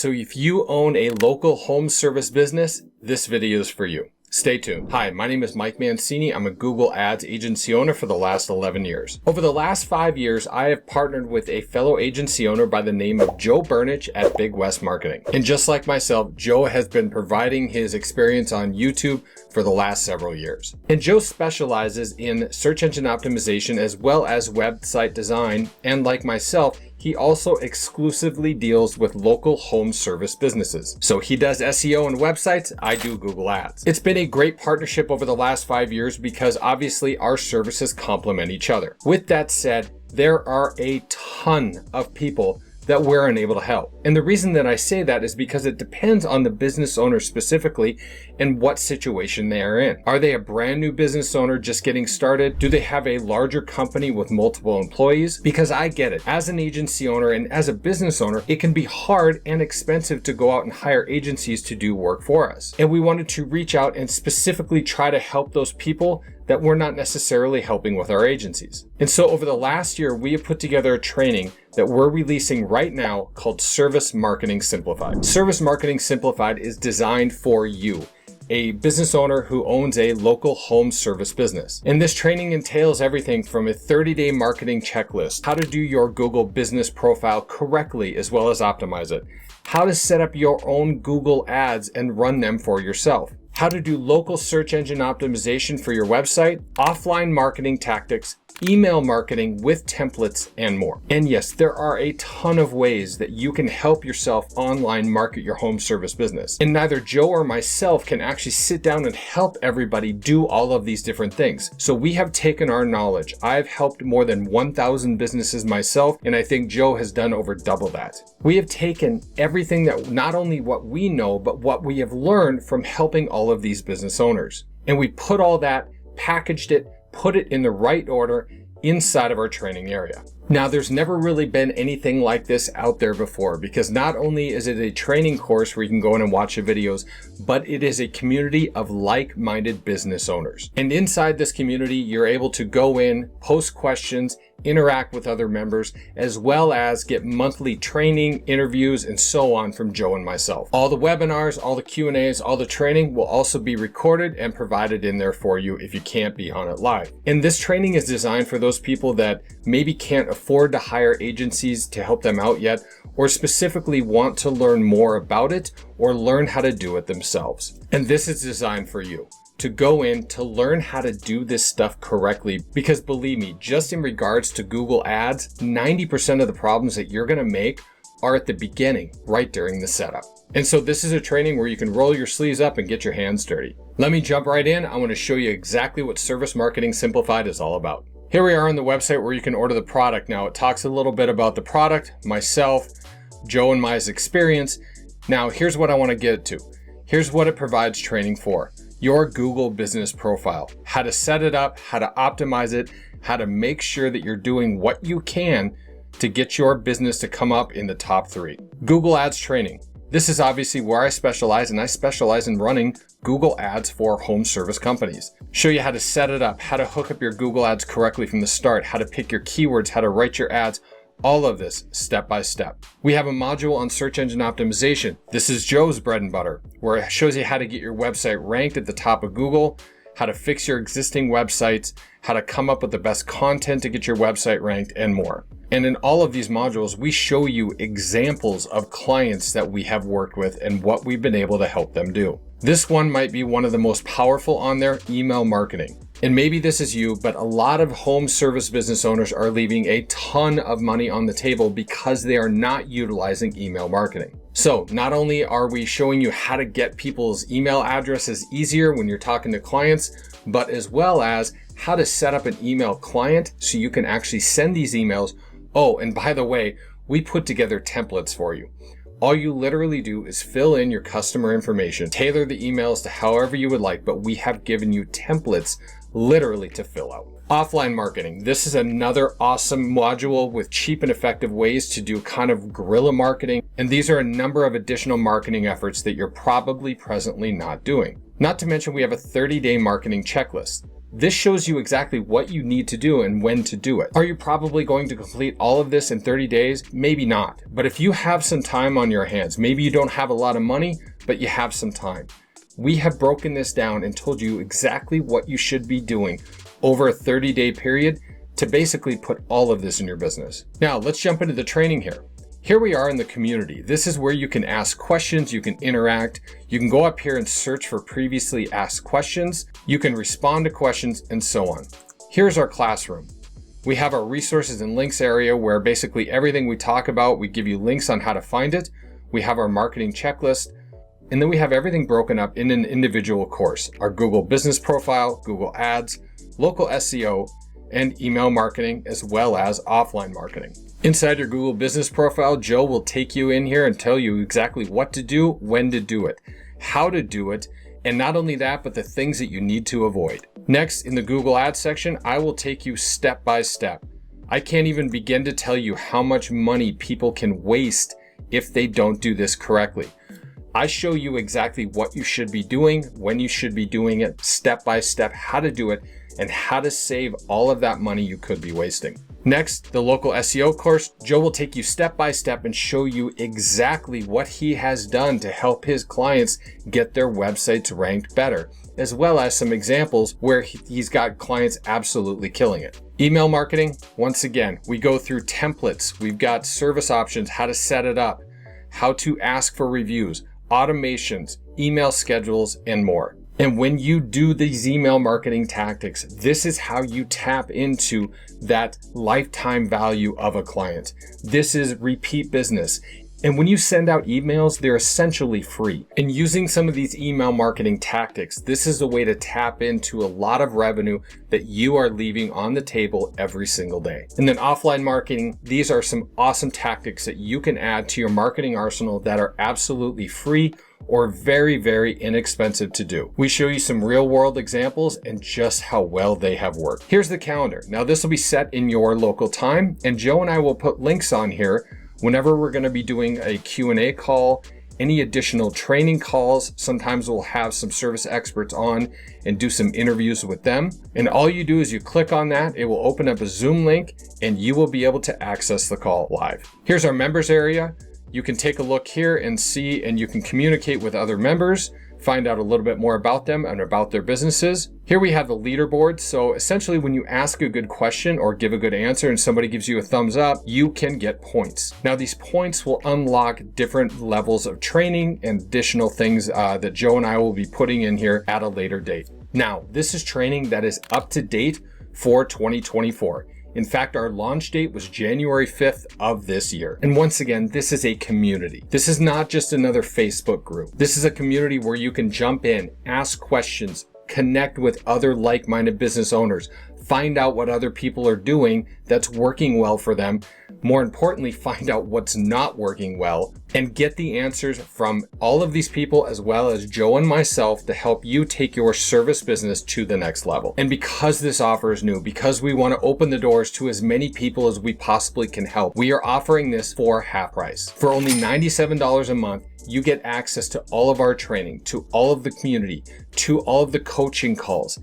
so if you own a local home service business, this video is for you. Stay tuned. Hi, my name is Mike Mancini. I'm a Google Ads agency owner for the last 11 years. Over the last 5 years, I have partnered with a fellow agency owner by the name of Joe Burnich at Big West Marketing. And just like myself, Joe has been providing his experience on YouTube for the last several years. And Joe specializes in search engine optimization as well as website design. And like myself, he also exclusively deals with local home service businesses. So he does SEO and websites, I do Google Ads. It's been a great partnership over the last 5 years because obviously our services complement each other. With that said, there are a ton of people that we're unable to help. And the reason that I say that is because it depends on the business owner specifically and what situation they are in. Are they a brand new business owner just getting started? Do they have a larger company with multiple employees? Because I get it. As an agency owner and as a business owner, it can be hard and expensive to go out and hire agencies to do work for us. And we wanted to reach out and specifically try to help those people that we're not necessarily helping with our agencies. And so over the last year, we have put together a training that we're releasing right now called Service Marketing Simplified. Service Marketing Simplified is designed for you, a business owner who owns a local home service business. And this training entails everything from a 30-day marketing checklist, how to do your Google business profile correctly as well as optimize it, how to set up your own Google ads and run them for yourself, how to do local search engine optimization for your website, offline marketing tactics, email marketing with templates, and more. And yes, there are a ton of ways that you can help yourself online market your home service business. And neither Joe or myself can actually sit down and help everybody do all of these different things. So we have taken our knowledge. I've helped more than 1,000 businesses myself, and I think Joe has done over double that. We have taken everything that not only what we know, but what we have learned from helping all of these business owners. And we put all that, packaged it, put it in the right order inside of our training area. Now, there's never really been anything like this out there before because not only is it a training course where you can go in and watch the videos, but it is a community of like-minded business owners. And inside this community, you're able to go in, post questions, interact with other members, as well as get monthly training, interviews, and so on from Joe and myself. All the webinars, all the Q&As, all the training will also be recorded and provided in there for you if you can't be on it live. And this training is designed for those people that maybe can't afford to hire agencies to help them out yet, or specifically want to learn more about it or learn how to do it themselves. And this is designed for you to go in to learn how to do this stuff correctly. Because believe me, just in regards to Google Ads, 90% of the problems that you're gonna make are at the beginning, right during the setup. And so this is a training where you can roll your sleeves up and get your hands dirty. Let me jump right in. I wanna show you exactly what Service Marketing Simplified is all about. Here we are on the website where you can order the product. Now it talks a little bit about the product, myself, Joe and my experience. Now here's what I wanna get to. Here's what it provides training for. Your Google business profile, how to set it up, how to optimize it, how to make sure that you're doing what you can to get your business to come up in the top 3. Google Ads training. This is obviously where I specialize, and I specialize in running Google Ads for home service companies. Show you how to set it up, how to hook up your Google Ads correctly from the start, how to pick your keywords, how to write your ads, all of this step by step. We have a module on search engine optimization. This is Joe's bread and butter, where it shows you how to get your website ranked at the top of Google, how to fix your existing websites, how to come up with the best content to get your website ranked, and more. And in all of these modules, we show you examples of clients that we have worked with and what we've been able to help them do. This one might be one of the most powerful on there, email marketing. And maybe this is you, but a lot of home service business owners are leaving a ton of money on the table because they are not utilizing email marketing. So not only are we showing you how to get people's email addresses easier when you're talking to clients, but as well as how to set up an email client so you can actually send these emails. Oh, and by the way, we put together templates for you. All you literally do is fill in your customer information, tailor the emails to however you would like, but we have given you templates literally to fill out. Offline marketing. This is another awesome module with cheap and effective ways to do kind of guerrilla marketing. And these are a number of additional marketing efforts that you're probably presently not doing. Not to mention we have a 30-day marketing checklist. This shows you exactly what you need to do and when to do it. Are you probably going to complete all of this in 30 days? Maybe not. But if you have some time on your hands, maybe you don't have a lot of money, but you have some time. We have broken this down and told you exactly what you should be doing over a 30-day period to basically put all of this in your business. Now, let's jump into the training here. Here we are in the community. This is where you can ask questions, you can interact, you can go up here and search for previously asked questions, you can respond to questions, and so on. Here's our classroom. We have our resources and links area where basically everything we talk about, we give you links on how to find it. We have our marketing checklist, and then we have everything broken up in an individual course. Our Google business profile, Google Ads, local SEO, and email marketing, as well as offline marketing. Inside your Google business profile, Joe will take you in here and tell you exactly what to do, when to do it, how to do it, and not only that, but the things that you need to avoid. Next, in the Google Ads section, I will take you step by step. I can't even begin to tell you how much money people can waste if they don't do this correctly. I show you exactly what you should be doing, when you should be doing it, step by step, how to do it, and how to save all of that money you could be wasting. Next, the local SEO course, Joe will take you step by step and show you exactly what he has done to help his clients get their websites ranked better, as well as some examples where he's got clients absolutely killing it. Email marketing, once again, we go through templates. We've got service options, how to set it up, how to ask for reviews, automations, email schedules, and more. And when you do these email marketing tactics, this is how you tap into that lifetime value of a client. This is repeat business. And when you send out emails, they're essentially free. And using some of these email marketing tactics, this is a way to tap into a lot of revenue that you are leaving on the table every single day. And then offline marketing, these are some awesome tactics that you can add to your marketing arsenal that are absolutely free or very, very inexpensive to do. We show you some real world examples and just how well they have worked. Here's the calendar. Now this will be set in your local time, and Joe and I will put links on here whenever we're going to be doing a Q&A call, any additional training calls. Sometimes we'll have some service experts on and do some interviews with them. And all you do is you click on that, it will open up a Zoom link and you will be able to access the call live. Here's our members area. You can take a look here and see, and you can communicate with other members, find out a little bit more about them and about their businesses. Here we have the leaderboard. So essentially when you ask a good question or give a good answer and somebody gives you a thumbs up, you can get points. Now these points will unlock different levels of training and additional things that Joe and I will be putting in here at a later date. Now, this is training that is up to date for 2024. In fact, our launch date was January 5th of this year. And once again, this is a community. This is not just another Facebook group. This is a community where you can jump in, ask questions, connect with other like-minded business owners, find out what other people are doing that's working well for them. More importantly, find out what's not working well and get the answers from all of these people as well as Joe and myself to help you take your service business to the next level. And because this offer is new, because we want to open the doors to as many people as we possibly can help, we are offering this for half price. For only $97 a month, you get access to all of our training, to all of the community, to all of the coaching calls,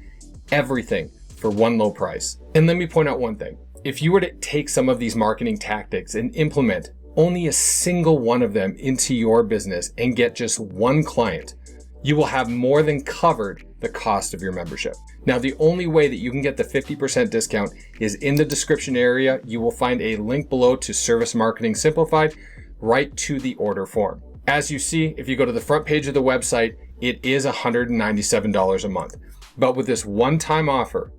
everything for one low price. And let me point out one thing. If you were to take some of these marketing tactics and implement only a single one of them into your business and get just one client, you will have more than covered the cost of your membership. Now, the only way that you can get the 50% discount is in the description area. You will find a link below to Service Marketing Simplified right to the order form. As you see, if you go to the front page of the website, it is $197 a month. But with this one-time offer,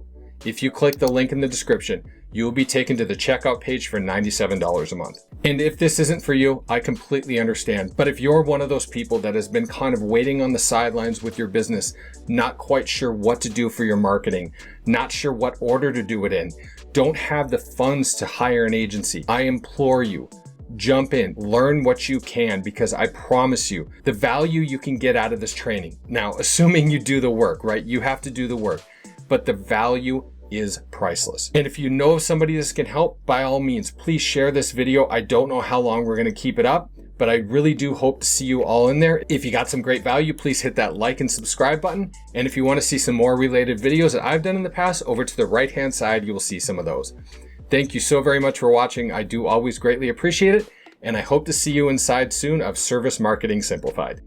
if you click the link in the description, you will be taken to the checkout page for $97 a month. And if this isn't for you, I completely understand. But if you're one of those people that has been kind of waiting on the sidelines with your business, not quite sure what to do for your marketing, not sure what order to do it in, don't have the funds to hire an agency, I implore you, jump in, learn what you can, because I promise you the value you can get out of this training. Now, assuming you do the work, right? You have to do the work, but the value is priceless. And if you know of somebody this can help, by all means, please share this video. I don't know how long we're going to keep it up, but I really do hope to see you all in there. If you got some great value, please hit that like and subscribe button. And if you want to see some more related videos that I've done in the past, over to the right-hand side, you will see some of those. Thank you so very much for watching. I do always greatly appreciate it. And I hope to see you inside soon of Service Marketing Simplified.